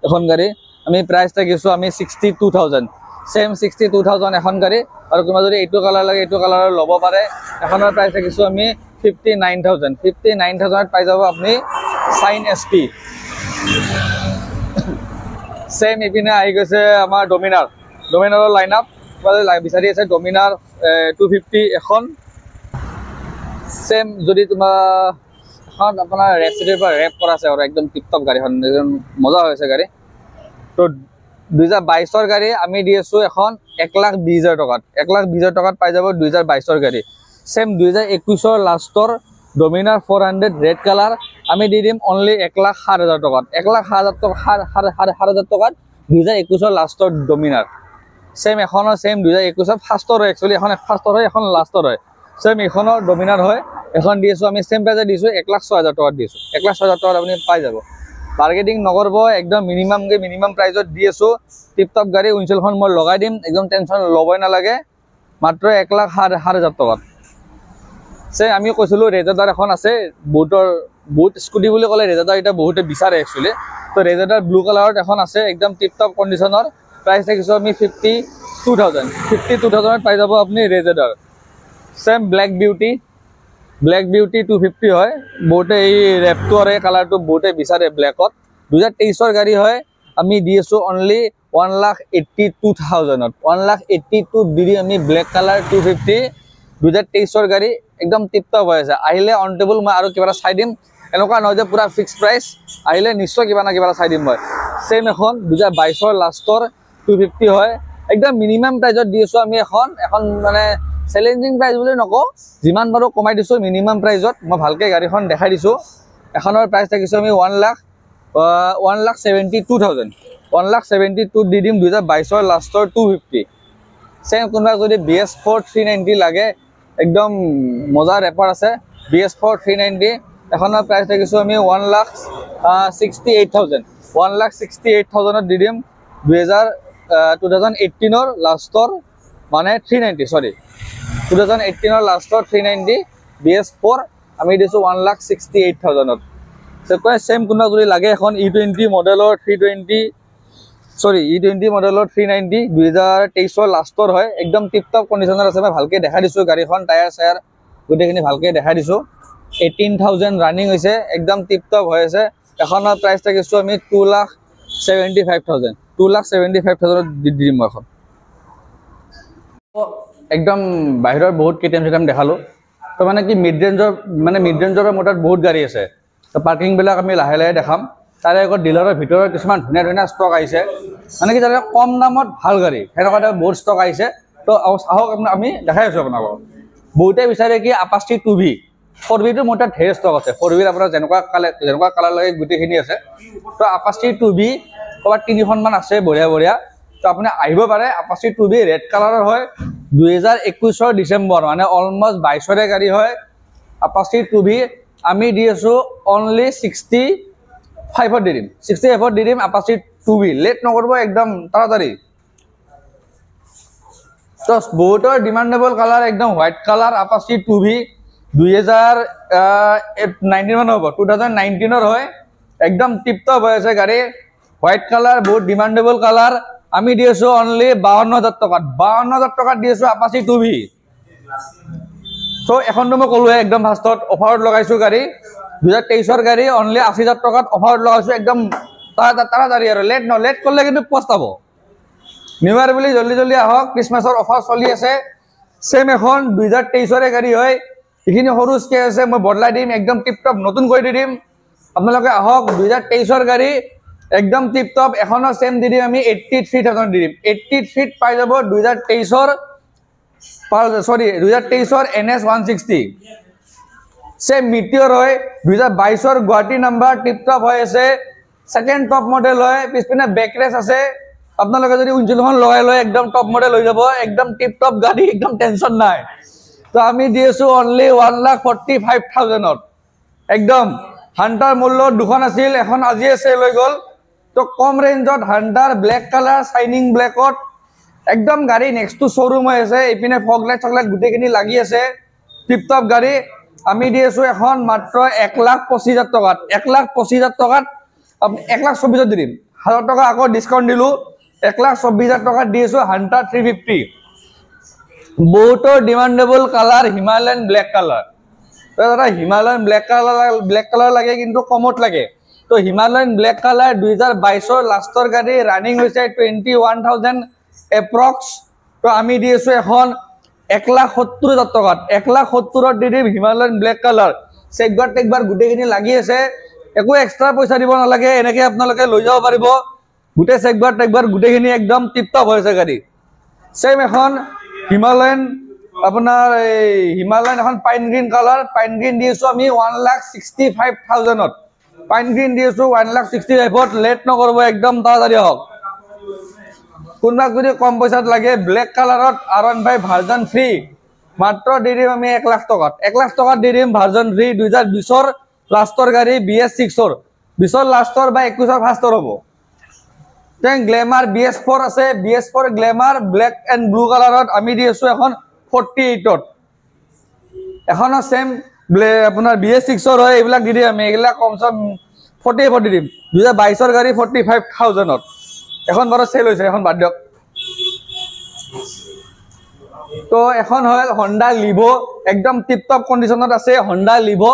এখন গাড়ী আমি প্ৰাইস থাকিছো আমি 62,000 সেম 62,000 এখন গাড়ী আৰু কোনোবা যদি এইটো কালাৰ লাগে এইটো কালাৰৰ ল'ব পাৰে এখনৰ প্ৰাইস থাকিছো আমি 59,000 পাই যাব আপনি Shine SP সেম ইপিনে আহি গৈছে আমাৰ ডমিনাৰৰ লাইনআপ বিচাৰি আছে ডমিনাৰ 250 এখন সেম যদি তোমাৰ এখন আপোনাৰ ৰেপচিটিৰ পৰা ৰেপ কৰা আছে আৰু একদম টিপটপ গাড়ীখন একদম মজা হৈছে গাড়ী তো 2022 গাড়ী আমি দি আছো এখন 1,20,000 টকাত 1,20,000 টকাত পাই যাব 2022 গাড়ী সেম 2021 লাষ্টৰ ডমিনাৰ 400 ৰেড কালাৰ আমি দি দিম অনলি 1,07,000 টকাত 1,07,000 টকাত 2021 লাষ্টৰ ডমিনাৰ সেম এখনৰ সেম 2021 ফাৰ্ষ্টৰ একচুয়ালি এখন ফাৰ্ষ্টৰ হয় এখন লাষ্টৰ হয় সেম এখনৰ ডমিনাৰ হয় এখন দিছো আমি সেম প্ৰাইজে দিছো 1,06,000 টকাত দিছো 1,06,000 টকাত আপুনি পাই যাব মার্কেটিং নগরব একদম মিনিমাম প্রাইসত দি আছো টিপটপ গাড়ি উইন্ডশিল্ডখন মই লগাই দিম একদম টেনশন লবই না লাগে মাত্র 1,07,000 টাকাত সে আমি কৈছিলো রেজাদার এখন আছে বুট স্কুটি বুলি কলে রেজাদার এটা বহুতে বিচাৰে একচুয়ালি তো ৰেজাদাৰ ব্লু কালাৰত এখন আছে একদম টিপটপ কন্ডিশনৰ প্ৰাইস থাকিছো আমি 52,000 পাই যাব আপনি ৰেজাদাৰ সেম ব্ল্যাক বিউটি 250 হয় বহুতে এই ৰেপটৰ এই কালাৰটো বহুতে বিচাৰে ব্ল্যাকত 2023 গাড়ী হয় আমি দি আছো অনলি 1,82,000 1,82 দিদি আমি ব্ল্যাক কালাৰ 250 2023 গাড়ী একদম টিপটপ হৈ আছে আহিলে অন টেবল মই আৰু কিবা চাই দিম এনেকুৱা নহয় যে পুৰা ফিক্স প্ৰাইস আহিলে নিশ্চয় কিবা না কিবা চাই দিম মই সেম এখন 2022 লাষ্টৰ 250 হয় একদম মিনিমাম প্ৰাইজত দি আছো আমি এখন মানে চ্যালেঞ্জিং প্ৰাইস বুলি নকও যিমান বাৰো কমাই দিছো মিনিমাম প্ৰাইজত মই ভালকে গাড়ীখন দেখাই দিছো এখনৰ প্ৰাইস থাকিছো আমি 1,72,000 দি দিম 2022 লাষ্টৰ 250 সেম কোনবা যদি BS4 390 লাগে একদম মজা ৰেপাৰ আছে BS4 390 এখনৰ প্ৰাইস থাকিছো আমি 1,68,000 দি দিম 2018 লাষ্টৰ মানে 390 সৰি 2018 লাষ্টৰ 390 BS4 আমি দিছো 1,68,000 সেকৈ সেম কোনবা যদি লাগে এখন E20 মডেলৰ 320 সৰি E20 মডেলৰ 390 2023 লাষ্টৰ হয় একদম টিপটপ কন্ডিশনৰ আছে মই ভালকে দেখা দিছো গাড়ীখন টায়াৰ চায়াৰ গুটেখিনি ভালকে দেখা দিছো 18,000 ৰানিং হৈছে একদম টিপটপ হৈ আছে এখনৰ প্ৰাইস থাকিছো আমি 2,75,000 দি দিম এখন একদম বাহিৰৰ বহুত কেটিএম দেখালো তো মানে কি মিড ৰেঞ্জৰ মোটাত বহুত গাড়ী আছে তো পাৰ্কিং বিলাক আমি লাহে লাহে দেখাম তাৰে আগত ডিলাৰৰ ভিতৰৰ কিছুমান ধুনীয়া ষ্টক আহিছে মানে কি তাৰে কম দামত ভাল গাড়ী হেনেকুৱা বহুত ষ্টক আহিছে তো আহক আমি দেখাই আছো আপোনাক বহুতে বিচাৰে কি আপাচি 2V 4V টো মোটাত ঢেৰ ষ্টক আছে 4V আপোনাৰ যেনেকুৱা কালাৰ লাগে গুটিখিনি আছে তো আপাচি 2V কবাত তিনিখন মান আছে বঢ়িয়া তো আপুনি আহিব পাৰে আপাচি 2V ৰেড কালাৰৰ হয় 2021 ডিসেম্বৰ মানে অলমোস্ট 22 গাড়ী হয় আপাচি 2V আমি দি আছো অনলি 65 দি দিম আপাচি 2V লেট নকৰব একদম তাড়াতাড়ি তো বহুতৰ ডিমান্ডেবল কালাৰ একদম হোয়াইট কালাৰ আপাচি 2V 2019 মান হ'ব 2019 হয় একদম টিপটপ হৈ আছে গাড়ী হোয়াইট কালাৰ বহুত ডিমান্ডেবল কালাৰ আমি দি আছো অনলি 52,000 টকাত দি আছো আপাচি 2V সো এখনটো মই কলো একদম ফাষ্টত অফাৰত লগাইছো গাড়ী 2023 গাড়ী অনলি 80,000 টকাত অফাৰত লগাইছো একদম তাড়াতাড়ি আৰু লেট কৰলে কিন্তু পস্তাব নিউ ইয়াৰ বুলি জলদি আহক ক্ৰিসমাসৰ অফাৰ চলি আছে সেম এখন 2023 গাড়ী হয় এখিনি সৰু স্কে আছে মই বদলাই দিম একদম টিপটপ নতুন কৰি দিম আপোনালোকে আহক 2023 গাড়ী একদম টিপটপ এখনৰ সেম দি দিম আমি 83,000 দি দিম 83 পাই যাব 2023 NS 160 সেম মিটিঅৰ হয় 2022 গুৱাহাটী নাম্বাৰ টিপটপ হৈ আছে সেকেন্ড টপ মডেল হয় পিছপিনে বেকৰেস আছে আপোনালোকে যদি উইন্ডশিল্ডখন লগাই লয় একদম টপ মডেল হৈ যাব একদম টিপটপ গাড়ী একদম টেনশন নাই তো আমি দি আছো অনলি 1,45,000 একদম হান্টাৰ মূল্য দুখন আছিল এখন আজি সেল হৈ গল তো কম ৰেঞ্জত হান্টাৰ ব্ল্যাক কালাৰ শাইনিং ব্ল্যাকত একদম গাড়ী নেক্সট টু শোরুম হৈ আছে ইপিনে ফগ লাইট চকলেট গুটেখিনি লাগি আছে টিপটপ গাড়ী আমি দি আছো এখন মাত্ৰ 1,25,000 টকাত 1,25,000 টকাত আপনি 1,24,000 দি দিম 1,000 টকা আকৌ ডিসকাউন্ট দিলো 1,24,000 টকাত দি আছো হান্টাৰ 350 বহুতৰ demandable colour Himalayan black colour তো দাদা হিমালয়ান ব্ল্যাক কালাৰ লাগে কিন্তু কমত লাগে তো হিমালয়ান ব্ল্যাক কালাৰ 2022 লাষ্টৰ গাড়ী ৰানিং হৈছে 21,000 এপ্ৰক্স তো আমি দি আছো এখন 1,70,000 টকাত 1,70,000 দি দিম হিমালয়ান ব্ল্যাক কালাৰ চেকবাৰ গুটেখিনি লাগি আছে একো এক্সট্ৰা পইচা দিব নালাগে এনেকে আপোনালোকে লৈ যাব পাৰিব গুটে চেকবাৰ গুটেখিনি একদম টিপটপ হৈছে গাড়ী সেম এখন হিমালয়ান আপোনাৰ এই হিমালয়ান এখন pine green colour pine green দি আছো আমি 1,65,000 পাইন গ্ৰীণ দি আছো 1,65,000 লেট নকৰিব একদম তাড়াতাড়ি হওক কোনবাক যদি কম পইচাত লাগে ব্লেক কালাৰত R15 ভাৰ্জন 3 মাত্ৰ দি দিম আমি 1 লাখ টকাত 1 লাখ টকাত দি দিম ভাৰ্জন 3 2020 ৰ লাষ্টৰ গাড়ী BS6 ৰ 20 ৰ লাষ্টৰ বা 21 ৰ ফাৰ্ষ্টৰ হ'ব তেন গ্লেমাৰ BS4 আছে BS4 glamour black and blue কালাৰত আমি দি আছো এখন 48 ত এখন সেম আপোনাৰ BS6 ৰ হয় এইবিলাক দি দিম আমি এইবিলাক কমসম 40 দি দিম 2022 ৰ গাড়ী 45,000 ত এখন বাৰ সেল হৈছে এখন বাদ দিয়ক তো এখন হয় Honda Livo একদম টিপ টপ কন্ডিশনত আছে Honda Livo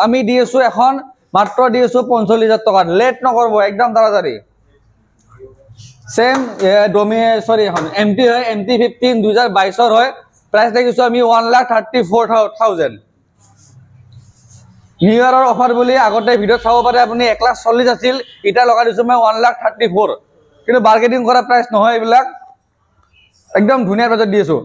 আমি দি আছো এখন মাত্ৰ দি আছো 45,000 টকা লেট নকৰব একদম তাড়াতাড়ি সেম ডমি সৰি এখন MT হয় MT15 2022 ৰ হয় প্ৰাইস দেখিছো আমি 1,34,000 নিউ ইয়াৰৰ অফাৰ বুলি আগতে ভিডিও চাব পাৰে আপুনি 1,40,000 আছিল এটা লগাই দিছো মই 1,34,000 কিন্তু বাৰ্গেনিং কৰা প্ৰাইস নহয় এইবিলাক একদম ধুনিয়া বাজেট দি আছো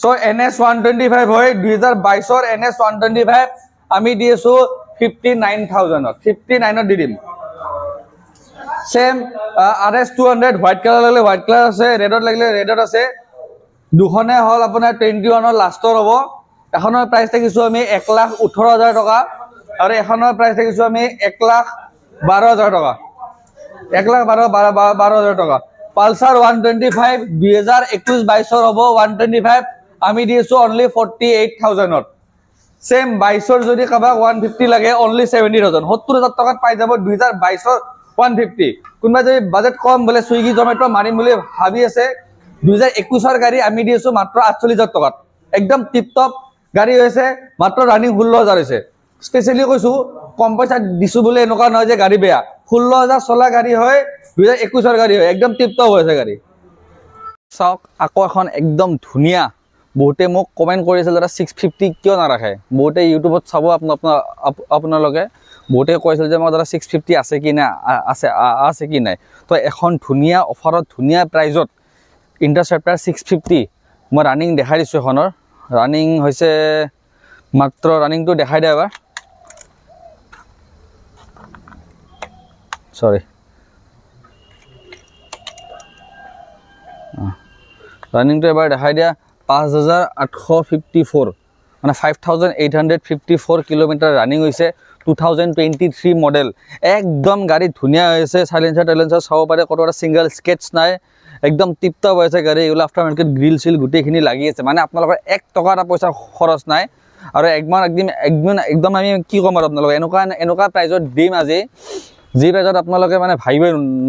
সো NS 125 হয় 2022 ৰ NS 125 আমি দি আছো 59,000 59 দি দিম সেম RS 200 হোয়াইট কালার লাগলে হোয়াইট কালার আছে রেডত লাগলে রেডত আছে দুখনে হল আপোনাৰ 21 ৰ লাষ্টৰ হ'ব এখনৰ প্ৰাইস দেখিছো আমি 1,18,000 টকা আৰু এখনৰ প্ৰাইস দেখিছো আমি 1,12,000 টকা 1,12,000 টকা পালসার 125 2021-22 ৰ হ'ব 125 আমি দিছো অনলি 48,000 ত সেম 22 ৰ যদি কাবাক 150 লাগে অনলি 70,000 70,000 টকাত পাই যাব 2022 ৰ 150 কোনবা যদি বাজেট কম বলে সুইগি জমেটো মাৰিম বলে ভাবি আছে 2021 ৰ গাড়ী আমি দিছো মাত্ৰ 48,000 টকাত একদম টিপ টপ গাড়ী হৈছে মাত্ৰ ৰানিং 16,000 হৈছে স্পেশালি কৈছো কম পইচা দিছো বলে এনেকা নহয় যে গাড়ী বেয়া 16,000 চলা গাড়ী হয় 2021 ৰ গাড়ী হয় একদম টিপ টপ হৈছে গাড়ী চাওক আকৌ এখন একদম ধুনিয়া বহুতে মোক কমেন্ট কৰিছিল দাদা 650 কিয় নাৰাখে বহুতে ইউটিউবত চাব আপোনালোকে বহুতে কৈছিল যে মই দাদা 650 আছে কি না আছে কি নাই তো এখন ধুনিয়া অফাৰত ধুনিয়া প্ৰাইজত ইন্টাৰসেপ্টাৰ 650 মই ৰানিং দেখাই দিছো এখনৰ ৰানিং হৈছে মাত্ৰ ৰানিংটো দেখাই দিয়া এবাৰ সৰি ৰানিংটো এবাৰ দেখাই দিয়া 5,854 মানে 5,854 কিলোমিটাৰ ৰানিং হৈছে 2023 মডেল একদম গাড়ী ধুনিয়া হৈছে সাইলেন্সাৰ চাব পাৰে কতটা সিঙ্গেল স্কেচ নাই একদম টিপটপ হৈছে গাড়ী এগুলা আফটাৰ মাৰ্কেট গ্ৰিল সিল গুটেখিনি লাগি আছে মানে আপোনালোকৰ 1 টকা পইচা খৰচ নাই আৰু একদম আমি কি কম আৰু আপোনালোক এনেকুৱা প্ৰাইজত দিম আজি যি প্ৰাইজত আপোনালোকে মানে ভাবিব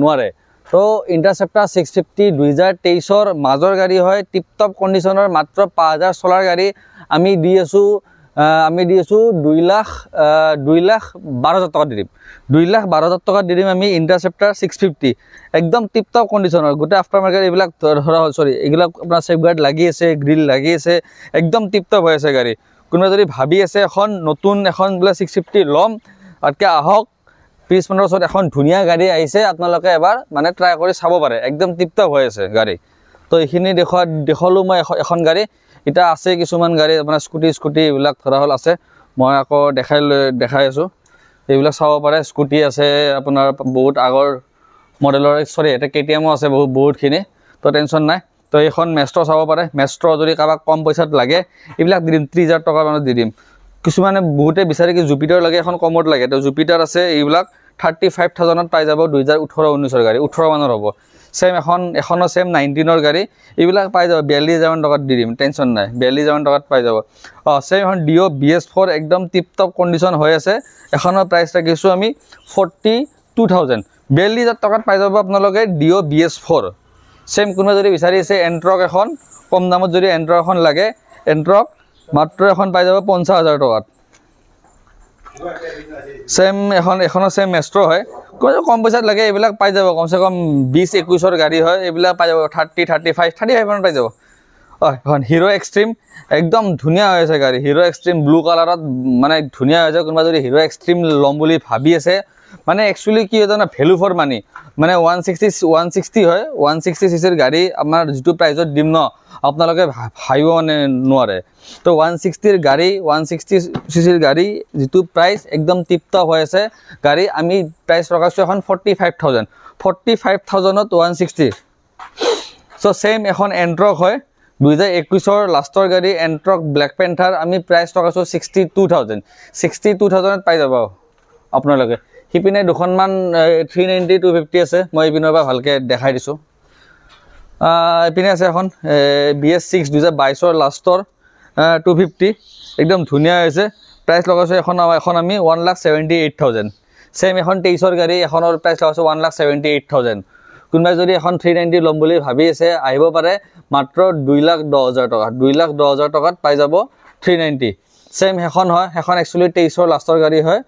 নোৱাৰে তো ইন্টাৰসেপ্টাৰ 650 2023 ৰ মাজৰ গাড়ী হয় টিপটপ কন্ডিশনৰ মাত্ৰ 5,000 চলাৰ গাড়ী আমি দি আছো 2,12,000 টকা দি দিম 2,12,000 টকা দি দিম আমি ইন্টাৰসেপ্টাৰ 650 একদম টিপটপ কন্ডিশনৰ গুটে আফটাৰ মাৰ্কেট এইবিলাক ধৰা হল সৰি এইবিলাক আপোনাৰ সেফগাৰ্ড লাগি আছে গ্ৰিল লাগি আছে একদম টিপটপ হৈ আছে গাড়ী কোনোবা যদি ভাবি আছে এখন নতুন এখন বলে 650 লম আটকে আহক 20 মিনিটৰ ওচৰত এখন ধুনিয়া গাড়ী আহিছে আপোনালোকে এবাৰ মানে ট্ৰাই কৰি চাব পাৰে একদম টিপটপ হৈ আছে গাড়ী তো এইখিনি দেখলো মই এখন গাড়ী এটা আছে কিছুমান গাড়ী আপোনাৰ স্কুটি এইবিলাক ধৰা হল আছে মই আকৌ দেখাই আছো এইবিলাক চাব পাৰে স্কুটি আছে আপোনাৰ বহুত আগৰ মডেলৰ সৰি এটা KTM আছে বহুতখিনি তো টেনচন নাই তো এখন মেষ্ট্ৰ চাব পাৰে মেষ্ট্ৰ যদি কাবাক কম পইচাত লাগে এইবিলাক দি দিম 30,000 টকা মানত দি দিম কিছুমানে বহুতে বিচাৰে কি জুপিটাৰ লাগে এখন কমত লাগে তো জুপিটাৰ আছে এইবিলাক 35,000 ত পাই যাব 2018-19 ৰ গাড়ী 18 মানৰ হ'ব সেম এখনো সেম 19 ৰ গাড়ী এইবিলাক পাই যাব 42,000 টকাত দি দিম টেনচন নাই 42,000 টকাত পাই যাব সেম এখন Dio BS4 একদম টিপটপ কন্ডিশন হৈ আছে এখনৰ প্ৰাইস ৰাখিছো আমি 42,000 42,000 টকাত পাই যাব আপোনালোকে Dio BS4 সেম কোনোবা যদি বিচাৰি আছে এন্ট্ৰক এখন কম দামত যদি এন্ট্ৰক এখন লাগে এন্ট্ৰক মাত্ৰ এখন পাই যাব 50,000 টকাত সেম এখনো সেম মেষ্ট্ৰ হয় কম পইচাত লাগে এইবিলাক পাই যাব কমসে কম 20-21 ৰ গাড়ী হয় এইবিলাক পাই যাব 35 মান পাই যাব এখন হিৰো এক্সট্ৰিম একদম ধুনিয়া হৈ আছে গাড়ী হিৰো এক্সট্ৰিম ব্লু কালাৰত মানে ধুনিয়া হৈ আছে কোনোবা যদি হিৰো এক্সট্ৰিম লম বুলি ভাবি আছে মানে একচুৱেলি কি হয় জানা ভেলু ফৰ মানি মানে 160 হয় 160 সিসিৰ গাড়ী আমাৰ যেটো প্ৰাইজত দিম ন আপোনালোকে ভাবিব মানে নোৱাৰে তো 160 গাড়ী 160 সিসিৰ গাড়ী যেটো প্ৰাইস একদম টিপটপ হৈ আছে গাড়ী আমি প্ৰাইস ৰখাইছো এখন 45000 ত 160 সো সেম এখন এন্ট্ৰক হয় 2021 ৰ লাষ্টৰ গাড়ী এন্ট্ৰক ব্ল্যাক পেন্থাৰ আমি প্ৰাইস ৰখাইছো 62000 পাই যাব আপোনালোকে হিপিনে দুখনমান 390 250 আছে মই ইপিনৰ পৰা ভালকে দেখাই দিছো ইপিনে আছে এখন BS6 2022 ৰ লাষ্টৰ 250 একদম ধুনিয়া হৈছে প্ৰাইস লগাইছো এখন আমি 178000 সেম এখন 23 ৰ গাড়ী এখনৰ প্ৰাইস লগাইছো 178000 কোনবাই যদি এখন 390 লম বুলি ভাবি আছে আহিব পাৰে মাত্ৰ 210000 টকা 210000 টকাত পাই যাব 390 সেম এখন হয় এখন একচুয়ালি 23 ৰ লাষ্টৰ গাড়ী হয়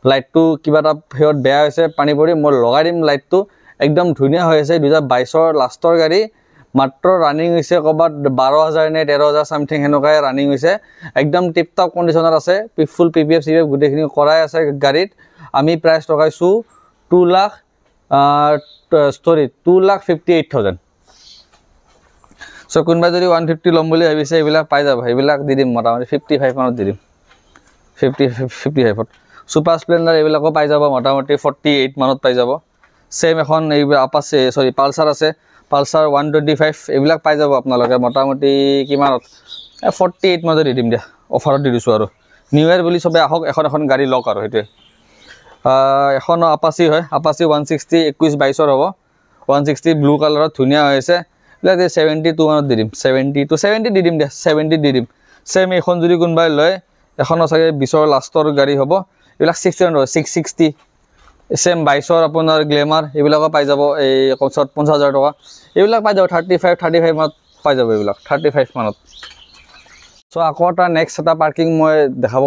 লাইটটো কিবা এটা হেয়ত বেয়া হৈছে পানী পৰি মই লগাই দিম লাইটটো একদম ধুনিয়া হৈ আছে 2022 ৰ লাষ্টৰ গাড়ী মাত্ৰ ৰানিং হৈছে কবাত 12000 নে 13000 সামথিং হেনকাই ৰানিং হৈছে একদম টিপটপ কন্ডিশনত আছে ফুল PPF CPF গুটেখিনি কৰাই আছে গাড়ীত আমি প্ৰাইস লগাইছো 2,58,000 সো কোনবা যদি 150 লম বুলি ভাবিছে এইবিলাক পাই যাব এইবিলাক দি দিম মোটামুটি 55 মানত দি দিম 55 সুপাৰ স্প্লেন্ডাৰ এইবিলাকো পাই যাব মোটামুটি 48 মানত পাই যাব সেম এখন এই আপাচে সৰি পালসাৰ আছে পালসাৰ 125 এইবিলাক পাই যাব আপোনালোকে মোটামুটি কিমানত 48 মানত দি দিম দিয়া অফাৰত দি দিছো আৰু নিউ ইয়াৰ বুলি সবে আহক এখন গাড়ী লক আৰু হেতে এখন আপাচি হয় আপাচি 160 21 22 হ'ব 160 ব্লু কালাৰত ধুনিয়া হৈছে লাগে 72 মানত দি দিম 70 to 70 দি দিম দিয়া 70 দি দিম সেম এখন যদি কোনবাই লয় এখন আছে 20 ৰ লাষ্টৰ গাড়ী হ'ব এইবিলাক 660 সেম 22 ৰ আপোনাৰ গ্লেমাৰ এইবিলাকো পাই যাব এই 50000 টকা এইবিলাক পাই যাব 35 মানত পাই যাব এইবিলাক 35 মানত সো আকটা নেক্সট এটা পাৰ্কিং মই দেখাব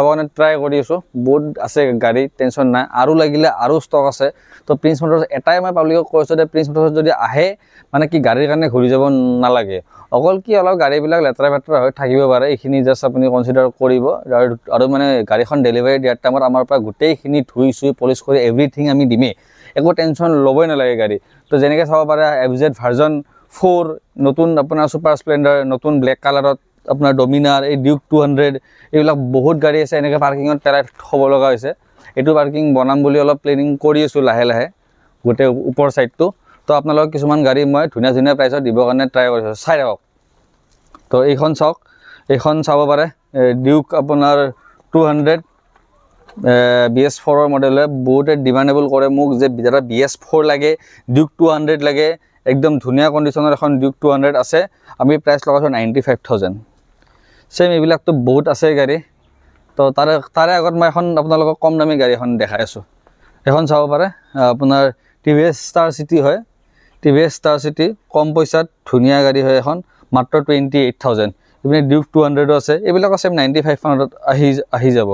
কাৰণে ট্ৰাই কৰি আছো বহুত আছে গাড়ী টেনচন নাই আৰু লাগিলে আৰু ষ্টক আছে তো প্ৰিন্স মোটৰছ এটাই মই পাব্লিকক কৈছো যে প্ৰিন্স মোটৰছ যদি আহে মানে কি গাড়ীৰ কাৰণে ঘূৰি যাব নালাগে অকল কি অলপ গাড়ীবিলাক লেতৰা পেতৰা হৈ থাকিব পাৰে এইখিনি জাস্ট আপুনি কনসিডাৰ কৰিব আৰু মানে গাড়ীখন ডেলিভাৰী দিয়াৰ টাইমত আমাৰ পৰা গোটেইখিনি ধুই সুই পলিশ কৰি এভৰিথিং আমি দিমে একো টেনচন লবই নালাগে গাড়ী তো যেনেকৈ চাব পাৰে FZ ভাৰ্জন 4 নতুন আপোনাৰ সুপাৰ স্প্লেন্ডাৰ নতুন ব্ল্যাক কালাৰত আপোনাৰ ডমিনাৰ এই ডিউক 200 এইবিলাক বহুত গাড়ী আছে এনেকৈ পাৰ্কিংত পেলাই থব লগা হৈছে এটো পাৰ্কিং বনাম বুলি অলপ প্লেনিং কৰি আছো লাহে লাহে গোটে ওপৰ সাইডটো তো আপোনালোক কিছুমান গাড়ী মই ধুনিয়া প্ৰাইসত দিব কাৰণে ট্ৰাই কৰিছো চাই ৰাখক তো এইখন চাওক এইখন চাব পাৰে ডিউক আপোনাৰ 200 BS4 ৰ মডেল বহুত ডিমান্ডেবল কৰে মোক যে যাৰা BS4 লাগে ডিউক 200 লাগে একদম ধুনিয়া কন্ডিশনৰ এখন ডিউক 200 আছে আমি প্ৰাইস লগাছো 95000 সেম এইবিলাক তো বহুত আছে গাড়ী তো তাৰে আগত মই এখন আপোনালোকক কম দামী গাড়ী এখন দেখাই আছো এখন চাব পাৰে আপোনাৰ TVS Star City হয় TVS Star City কম পইচাত ধুনিয়া গাড়ী হয় এখন মাত্ৰ 28000 ইপিনে ডিউক 200 আছে এইবিলাক সেম 95 মানত আহি যাব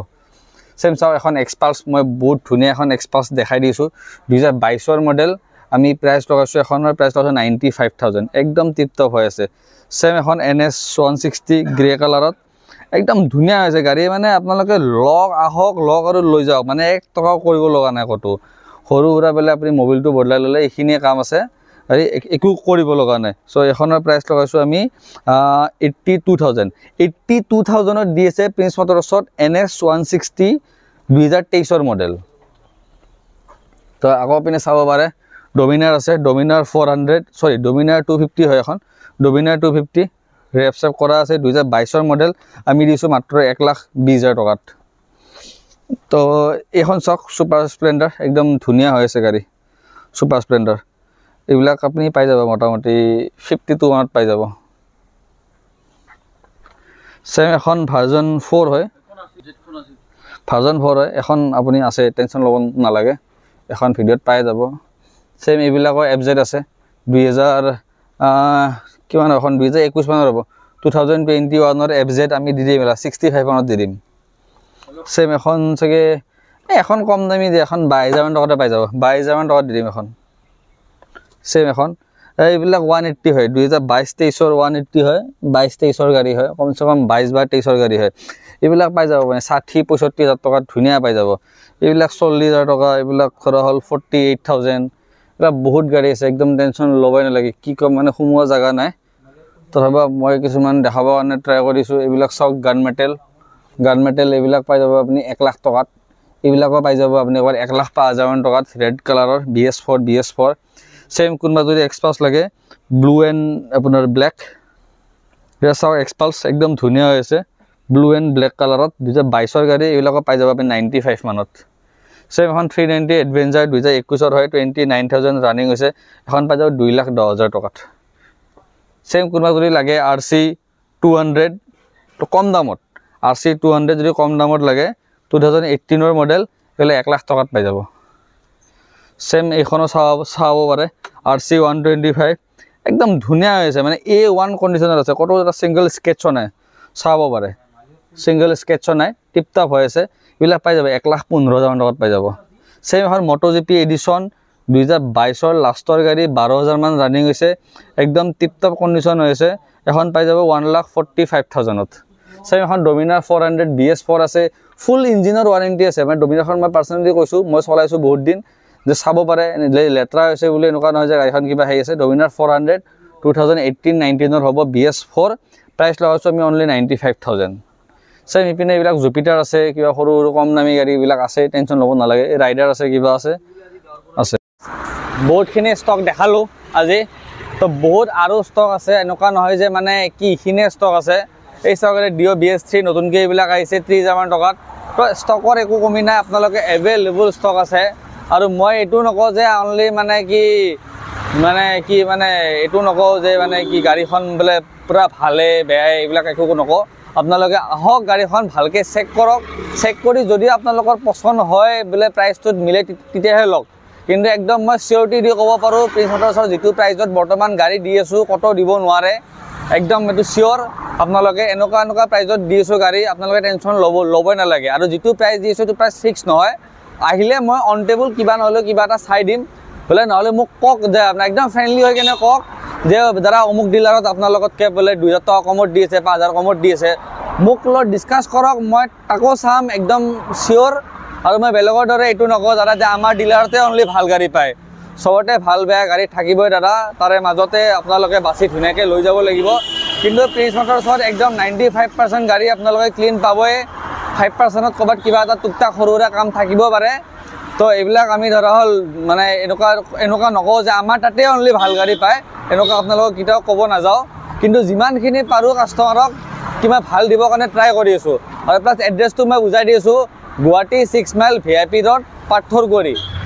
সেম চাও এখন এক্সপালস মই বহুত ধুনিয়া এখন এক্সপালস দেখাই দিছো 2022 ৰ মডেল আমি প্ৰাইস লগাইছো এখনৰ প্ৰাইস লগাইছো 95000 একদম টিপটপ হৈ আছে সেম এখন NS 160 গ্ৰে কালাৰত একদম ধুনিয়া হৈছে গাড়ী মানে আপোনালোকে লগ আহক লগ আৰু লৈ যাওক মানে 1 টকা কৰিব লগা নাই কতো সৰু সুৰা বেলে আপুনি মোবাইলটো বদলাই ললে এইখিনি কাম আছে আৰু একো কৰিব লগা নাই সো এখনৰ প্ৰাইস লগাইছো আমি 82000 ত দি আছে প্ৰিন্স মোটৰছত NS 160 2023 ৰ মডেল তো আগৰ পিনে চাব পাৰে ডমিনাৰ আছে ডমিনাৰ 250 হয় এখন ডমিনাৰ 250 ৰেপছেপ কৰা আছে 2022 ৰ মডেল আমি দিছো মাত্ৰ 1,20,000 টকাত তো এখন চক সুপাৰ স্প্লেন্ডাৰ একদম ধুনিয়া হৈ আছে গাড়ী সুপাৰ স্প্লেন্ডাৰ এইবিলাক আপুনি পাই যাব মোটামুটি 52 মানত পাই যাব সেম এখন ভাৰ্জন 4 হয় ভাৰ্জন 4 হয় এখন আপুনি আছে টেনচন লব নালাগে এখন ভিডিওত পাই যাব সেম এইবিলাকৰ FZ আছে 2000 কিমান এখন 2021 মানৰ হ'ব 2021 ৰ FZ আমি দি দিম 65 মানত দি দিম সেম এখন সকে এখন কম দামী যে এখন 22000 টকাতে পাই যাব 22000 টকা দি দিম এখন সেম এখন এইবিলাক 180 হয় 2022 23 ৰ 180 হয় 22 23 ৰ গাড়ী হয় কমসে কম 22 বা 23 ৰ গাড়ী হয় এইবিলাক পাই যাব মানে 60-65,000 টকাত ধুনীয়া পাই যাব এইবিলাক 40,000 টকা এইবিলাক ধৰা হ'ল 48,000 এইবিলাক বহুত গাড়ী আছে একদম টেনশ্যন ল'বই নালাগে কি কম মানে সোমোৱা জাগা নাই তথাপি মই কিছুমান দেখাব কাৰণে ট্ৰাই কৰিছোঁ এইবিলাক চক গান মেটেল এইবিলাক পাই যাব আপুনি 1 লাখ টকাত এইবিলাকো পাই যাব আপুনি একবাৰ 1,05,000 টকাত ৰেড কালাৰৰ BS4 সেম কোনবা যদি এক্সপালস লাগে ব্লু এণ্ড আপোনাৰ ব্লেক এটা চাওক এক্সপালস একদম ধুনীয়া হৈছে ব্লু এণ্ড ব্লেক কালাৰত 2022 গাড়ী এইবিলাকো পাই যাব আপুনি 95 মানত সেম এখন 390 এডভেঞ্চাৰ 2021 হয় 29,000 ৰানিং হৈছে এখন পাই যাব 2,10,000 টকাত সেম কোনবা যদি লাগে RC 200 তো কম দামত RC 200 যদি কম দামত লাগে 2018 ৰ মডেল এলে 1 লাখ টকাত পাই যাব সেম এইখনো চাব পাৰে RC 125 একদম ধুনীয়া হৈছে মানে A1 কন্ডিশনাৰ আছে কত এটা সিঙ্গল স্কেটছ নাই চাব পাৰে সিঙ্গল স্কেটছ নাই টিপ টপ হৈ আছে ইলা পাই যাব 1,15,000 টকাত পাই যাব সেম এখন MotoGP এডিশন 2022 ৰ লাষ্টৰ গাড়ী 12,000 মান ৰানিং হৈছে একদম টিপ টপ কন্ডিশন হৈছে এখন পাই যাব 1,45,000 ত সেম এখন Dominar 400 BS4 আছে ফুল ইঞ্জিনৰ ওয়াৰেন্টি আছে মানে Dominarখন মই পাৰ্সনেলি কৈছো মই চলাইছো বহুত দিন যে চাব পাৰে লেটৰা হৈছে বুলি এনেকুৱা নহয় যে গাড়ীখন কিবা হেই আছে Dominar 400 2018-19 ৰ হ'ব BS4 প্ৰাইস লগাইছো আমি অনলি 95,000 সেম ইপিনে এইবিলাক জুপিটাৰ আছে কিবা সৰু সৰু কম দামী গাড়ী বিলাক আছে টেনচন ল'ব নালাগে ৰাইডাৰ আছে কিবা আছে বহুতখিনি ষ্টক দেখালো আজি তো বহুত আৰু ষ্টক আছে এনেকুৱা নহয় যে মানে কি খিনে ষ্টক আছে এই ষ্টকৰে Dio BS3 নতুনকৈ এইবিলাক আহিছে 30,000 টকাত তো ষ্টকৰ একো কমি নাই আপোনালোকে এভেইলেবল ষ্টক আছে আৰু মই এটো নকও যে অনলি মানে এটো নকও যে মানে কি গাড়ীখন বলে পুৰা ভালে বেয়া এইবিলাক একো নকও আপোনালোকে আহক গাড়ীখন ভালকে চেক কৰক চেক কৰি যদি আপোনালোকৰ পছন্দ হয় বলে প্ৰাইসটো মিলে তিতেহে লওক কিন্তু একদম মই সিউৰিটি দি ক'ব পাৰো প্ৰিন্স মটৰছৰ যেটো প্ৰাইসত বৰ্তমান গাড়ী দি আছো কত দিব নোৱাৰে একদম এটো সিওৰ আপোনালোকে এনেকুৱা প্ৰাইসত দি আছো গাড়ী আপোনালোকে টেনচন ল'বই নালাগে আৰু যেটো প্ৰাইস দি আছো তো প্ৰাইস ফিক্স নহয় আহিলে মই অন টেবল কিবা নহলে কিবা এটা চাই দিম বলে নহলে মোক কক যে আপনি একদম ফ্ৰেন্ডলি হৈ কেনে কক যে দাদা অমুক ডিলাৰত আপোনাৰ লগত কে বলে 2,000 টকা কমত দি আছে 5,000 কমত দি আছে মোক লগত ডিসকাস কৰক মই তাকো চাম একদম সিওৰ আৰু মই বেলেগৰ দৰে এটো নকও দাদা যে আমাৰ ডিলাৰতে অনলি ভাল গাড়ী পায় সবতে ভাল বেয়া গাড়ী থাকিবই দাদা তাৰে মাজতে আপোনালোকে বাছি ধুনীয়াকৈ লৈ যাব লাগিব কিন্তু প্ৰিন্স মটৰছৰ একদম 95% গাড়ী আপোনালোকে ক্লিন পাবই 5% কবাত কিবা এটা টুকটা সৰুৰা কাম থাকিব পাৰে তো এইবিলাক আমি ধৰা হল মানে এনেকুৱা নকও যে আমাৰ তাতে অনলি ভাল গাড়ী পায় এনেকুৱা আপোনালোকক কিটাও ক'ব নাযাও কিন্তু যিমানখিনি পাৰো কাস্টমাৰক কিবা ভাল দিব কাৰণে ট্ৰাই কৰি আছো আৰু প্লাস এড্ৰেছটো মই বুজাই দি আছো গুৱাহাটী 6 মাইল VIP ৰোড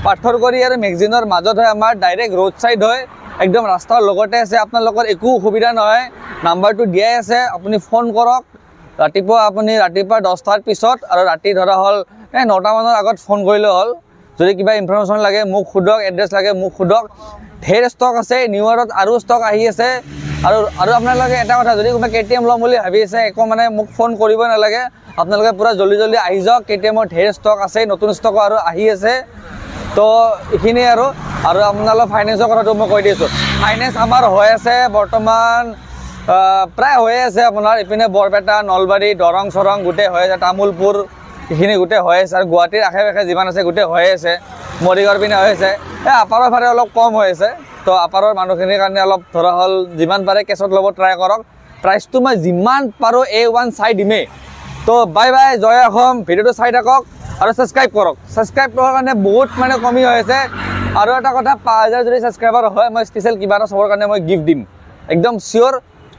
পাথৰগড়ি আৰু মেগজিনৰ মাজত হয় আমাৰ ডাইৰেক্ট ৰোড সাইড হয় একদম ৰাস্তাৰ লগতে আছে আপোনালোকৰ একো অসুবিধা নহয় নাম্বাৰটো দিয়াই আছে আপুনি ফোন কৰক ৰাতিপুৱা 10টাৰ পিছত আৰু ৰাতি ধৰা হল 9টা মানৰ আগত ফোন কৰিলে হল যদি কিবা ইনফৰমেশন লাগে মোক খুদক এড্ৰেছ লাগে মোক খুদক ঢেৰ ষ্টক আছে নিউয়াৰত আৰু ষ্টক আহি আছে আৰু আপোনালোকে এটা কথা যদি কোনোবা KTM লম বুলি ভাবি আছে একো মানে মোক ফোন কৰিব নালাগে আপোনালোকে পুৰা জলদি আহি যাওক KTMৰ ঢেৰ ষ্টক আছে নতুন ষ্টক আৰু আহি আছে তো এখিনি আৰু আপোনালোকৰ ফাইনান্সৰ কথাটো মই কৈ দিছো ফাইনান্স আমাৰ হৈ আছে বৰ্তমান প্ৰায় হৈ আছে আপোনাৰ ইপিনে বৰপেটা নলবাৰী দৰং চৰং গুটে হৈ আছে তামুলপুৰ এখিনি গুটে হৈ আছে আৰু গুৱাহাটীৰ আশে-পাশে যিমান আছে গুটে হৈ আছে মৰিগাঁৱৰ পিনে হৈ আছে আপাৰৰ ফালে অলপ কম হৈ আছে তো আপাৰৰ মানুহখিনিৰ কাৰণে অলপ ধৰা হল যিমান পাৰে কেছত ল'ব ট্ৰাই কৰক প্ৰাইসটো মই যিমান পাৰো A1 চাই দিমে তো বাই বাই জয় অসম ভিডিওটো চাই থাকক আৰু সাবস্ক্ৰাইব কৰক সাবস্ক্ৰাইব কৰাৰ কাৰণে বহুত মানে কমি হৈ আছে আৰু এটা কথা 5,000 যদি সাবস্ক্ৰাইবাৰ হয় মই স্পেশাল কিবা এটা সবৰ কাৰণে মই গিফট দিম একদম সিওৰ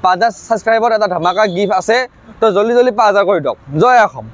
5,000 সাবস্ক্ৰাইবাৰ এটা ধমাকা গিফট আছে তো জলদি 5,000 কৰি দিয়ক জয় অসম